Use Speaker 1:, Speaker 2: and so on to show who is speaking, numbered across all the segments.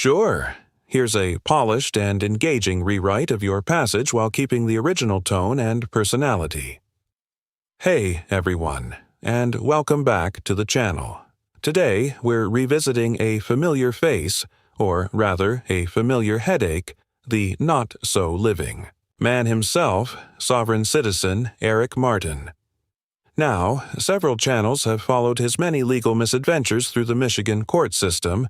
Speaker 1: Sure. Here's a polished and engaging rewrite of your passage while keeping the original tone and personality. Hey, everyone, and welcome back to the channel. Today, we're revisiting a familiar face, or rather, a familiar headache, the not-so-living man himself, sovereign citizen Eric Martin. Now, several channels have followed his many legal misadventures through the Michigan court system,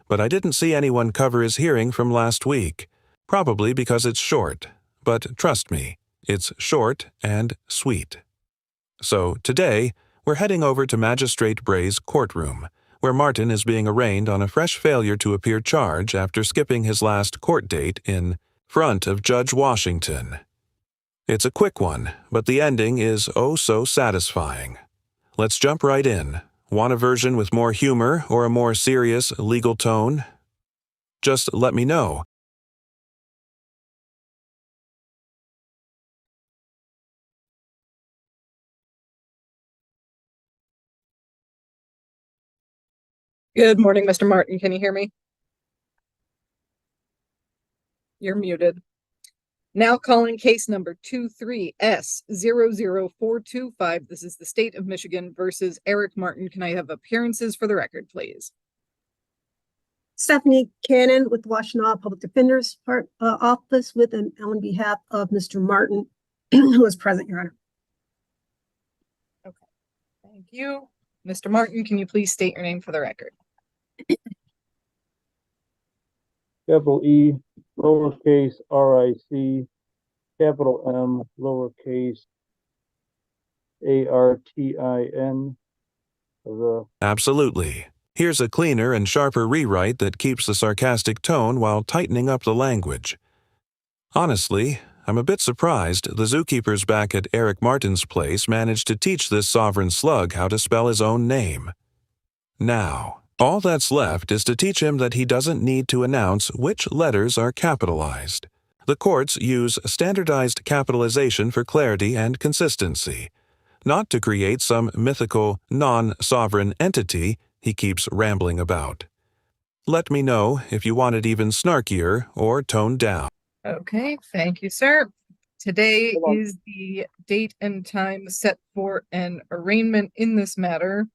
Speaker 1: but I didn't see anyone cover his hearing from last week, probably because it's short. But trust me, it's short and sweet. So today, we're heading over to Magistrate Bray's courtroom, where Martin is being arraigned on a fresh failure to appear charge after skipping his last court date in front of Judge Washington. It's a quick one, but the ending is oh so satisfying. Let's jump right in. Want a version with more humor or a more serious legal tone? Just let me know.
Speaker 2: Good morning, Mr. Martin. Can you hear me? You're muted. Now calling case number 23S00425. This is the state of Michigan versus Eric Martin. Can I have appearances for the record, please?
Speaker 3: Stephanie Cannon with the Washtenaw Public Defender's Office with and on behalf of Mr. Martin, who is present, Your Honor.
Speaker 2: Okay, thank you. Mr. Martin, can you please state your name for the record?
Speaker 4: Capital E, lowercase R-I-C, capital M, lowercase A-R-T-I-N.
Speaker 1: Absolutely. Here's a cleaner and sharper rewrite that keeps the sarcastic tone while tightening up the language. Honestly, I'm a bit surprised the zookeepers back at Eric Martin's place managed to teach this sovereign slug how to spell his own name. Now, all that's left is to teach him that he doesn't need to announce which letters are capitalized. The courts use standardized capitalization for clarity and consistency, not to create some mythical, non-sovereign entity he keeps rambling about. Let me know if you want it even snarkier or toned down.
Speaker 2: Okay, thank you, sir. Today is the date and time set for an arraignment in this matter.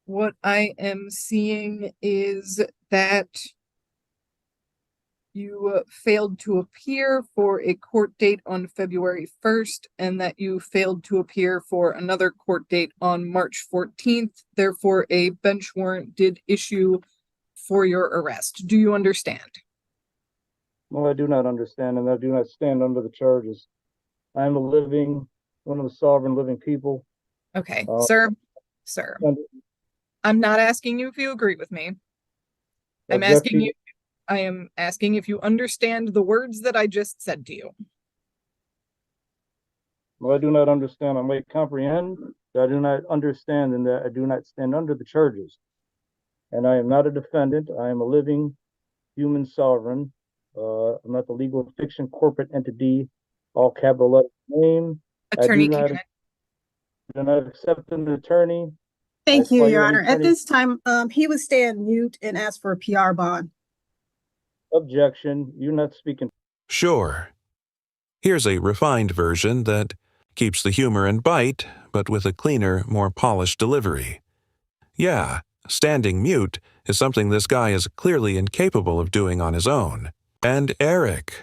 Speaker 2: What I am seeing is that you failed to appear for a court date on February 1st and that you failed to appear for another court date on March 14th. Therefore, a bench warrant did issue for your arrest. Do you understand?
Speaker 4: No, I do not understand, and I do not stand under the charges. I am one of the sovereign living people.
Speaker 2: Okay, sir, I'm not asking you if you agree with me. I am asking if you understand the words that I just said to you.
Speaker 4: Well, I do not understand. I might comprehend that I do not understand and that I do not stand under the charges. And I am not a defendant. I am a living human sovereign. I'm not the legal fiction corporate entity, all capital letter name.
Speaker 2: Attorney
Speaker 4: I do not accept an attorney.
Speaker 3: Thank you, Your Honor. At this time, he would stay on mute and ask for a PR bond.
Speaker 4: Objection. You're not speaking.
Speaker 1: Sure. Here's a refined version that keeps the humor and bite, but with a cleaner, more polished delivery. Yeah, standing mute is something this guy is clearly incapable of doing on his own. And Eric,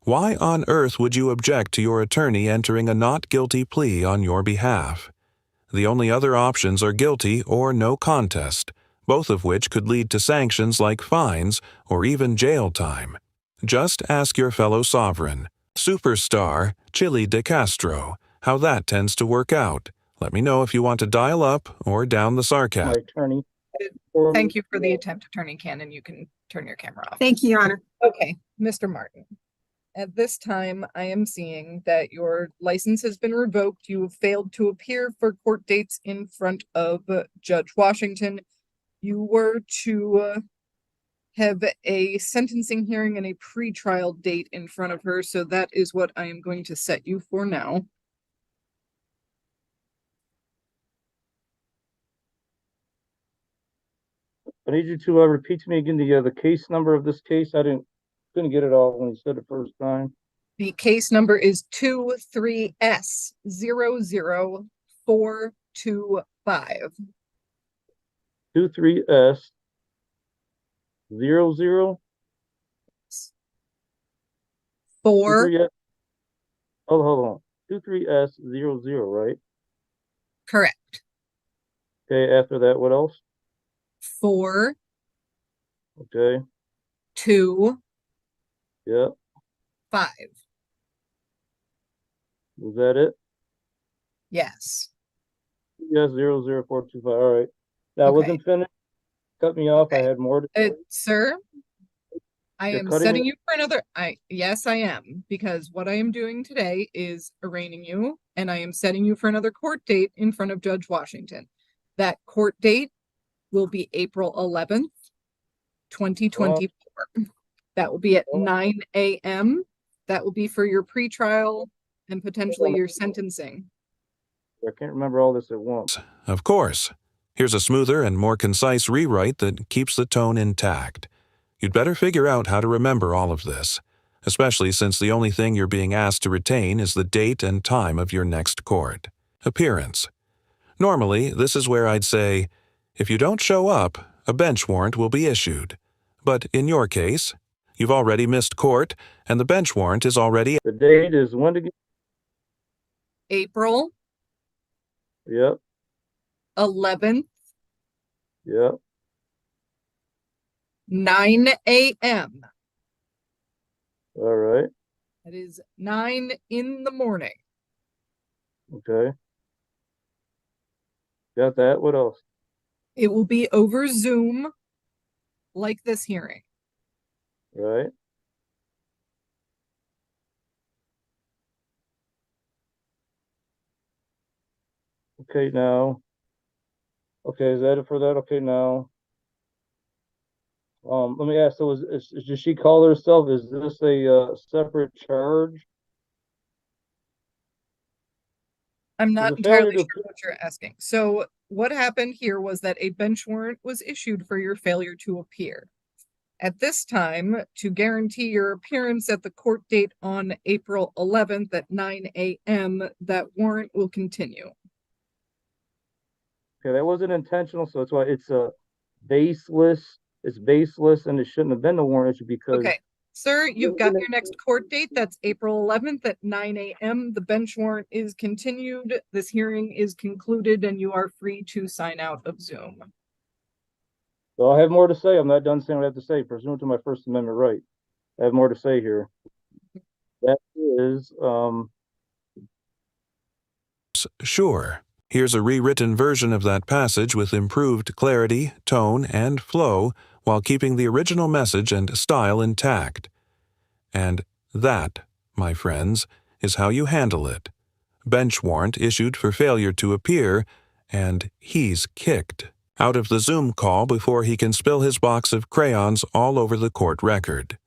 Speaker 1: why on earth would you object to your attorney entering a not guilty plea on your behalf? The only other options are guilty or no contest, both of which could lead to sanctions like fines or even jail time. Just ask your fellow sovereign, superstar Chili De Castro, how that tends to work out. Let me know if you want to dial up or down the sarcasm.
Speaker 4: My attorney.
Speaker 2: Thank you for the attempt, Attorney Cannon. You can turn your camera off.
Speaker 3: Thank you, Your Honor.
Speaker 2: Okay, Mr. Martin. At this time, I am seeing that your license has been revoked. You have failed to appear for court dates in front of Judge Washington. You were to have a sentencing hearing and a pre-trial date in front of her, so that is what I am going to set you for now.
Speaker 4: I need you to repeat to me again the case number of this case. I couldn't get it all when you said it first time.
Speaker 2: The case number is 23S00425.
Speaker 4: 23S 00
Speaker 2: 4,
Speaker 4: 23S. Hold on. 23S00, right?
Speaker 2: correct.
Speaker 4: Okay. After that, what else?
Speaker 2: 4,
Speaker 4: Okay.
Speaker 2: 2,
Speaker 4: Yeah.
Speaker 2: 5.
Speaker 4: Was that it?
Speaker 2: Yes.
Speaker 4: Yes. 00425. All right. Now I
Speaker 2: Okay.
Speaker 4: wasn't finished. Cut me off.
Speaker 2: Okay.
Speaker 4: I had more to say.
Speaker 2: Sir, I
Speaker 4: You're
Speaker 2: am
Speaker 4: cutting
Speaker 2: setting
Speaker 4: me.
Speaker 2: you for another. Yes, I am, because what I am doing today is arraigning you, and I am setting you for another court date in front of Judge Washington. That court date will be April 11th, 2024. That will be at 9 a.m. That will be for your pretrial and potentially your sentencing.
Speaker 4: I can't remember all this at once.
Speaker 1: Of course. Here's a smoother and more concise rewrite that keeps the tone intact. You'd better figure out how to remember all of this, especially since the only thing you're being asked to retain is the date and time of your next court appearance. Normally, this is where I'd say, if you don't show up, a bench warrant will be issued. But in your case, you've already missed court, and the bench warrant is already.
Speaker 4: The date is when again?
Speaker 2: April
Speaker 4: Yep.
Speaker 2: 11th,
Speaker 4: Yep.
Speaker 2: 9 a.m.
Speaker 4: All right.
Speaker 2: That is 9 in the morning.
Speaker 4: Okay. Got that. What else?
Speaker 2: It will be over Zoom, like this hearing.
Speaker 4: Right. Okay, now. Okay, is that it for that? Okay, now. Let me ask. So, does she call herself? Is this a separate charge?
Speaker 2: I'm not
Speaker 4: The
Speaker 2: entirely
Speaker 4: failure
Speaker 2: sure
Speaker 4: to-
Speaker 2: what you're asking. So what happened here was that a bench warrant was issued for your failure to appear. At this time, to guarantee your appearance at the court date on April 11th at 9 a.m., that warrant will continue.
Speaker 4: Okay, that wasn't intentional, so that's why it's baseless. It's baseless, and it shouldn't have been a warrant issue because.
Speaker 2: Okay, sir, you've got your next court date. That's April 11th at 9 a.m. The bench warrant is continued. This hearing is concluded, and you are free to sign out of Zoom.
Speaker 4: So I have more to say. I'm not done saying what I have to say. Pursuant to my First Amendment right, I have more to say here. That is,
Speaker 1: Sure. Here's a rewritten version of that passage with improved clarity, tone, and flow while keeping the original message and style intact. And that, my friends, is how you handle it. Bench warrant issued for failure to appear, and he's kicked out of the Zoom call before he can spill his box of crayons all over the court record.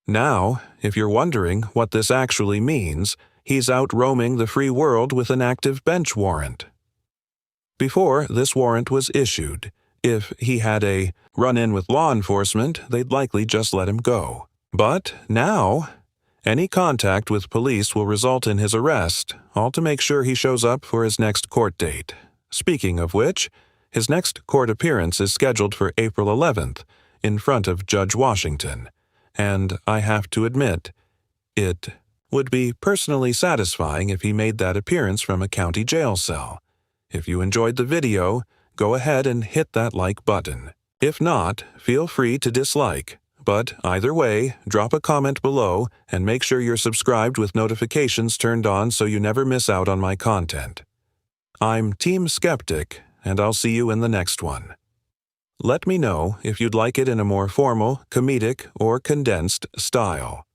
Speaker 1: Now, if you're wondering what this actually means, he's out roaming the free world with an active bench warrant. Before this warrant was issued, if he had a run-in with law enforcement, they'd likely just let him go. But now, any contact with police will result in his arrest, all to make sure he shows up for his next court date. Speaking of which, his next court appearance is scheduled for April 11th, in front of Judge Washington. And I have to admit, it would be personally satisfying if he made that appearance from a county jail cell. If you enjoyed the video, go ahead and hit that like button. If not, feel free to dislike. But either way, drop a comment below and make sure you're subscribed with notifications turned on so you never miss out on my content. I'm Team Skeptic, and I'll see you in the next one. Let me know if you'd like it in a more formal, comedic, or condensed style.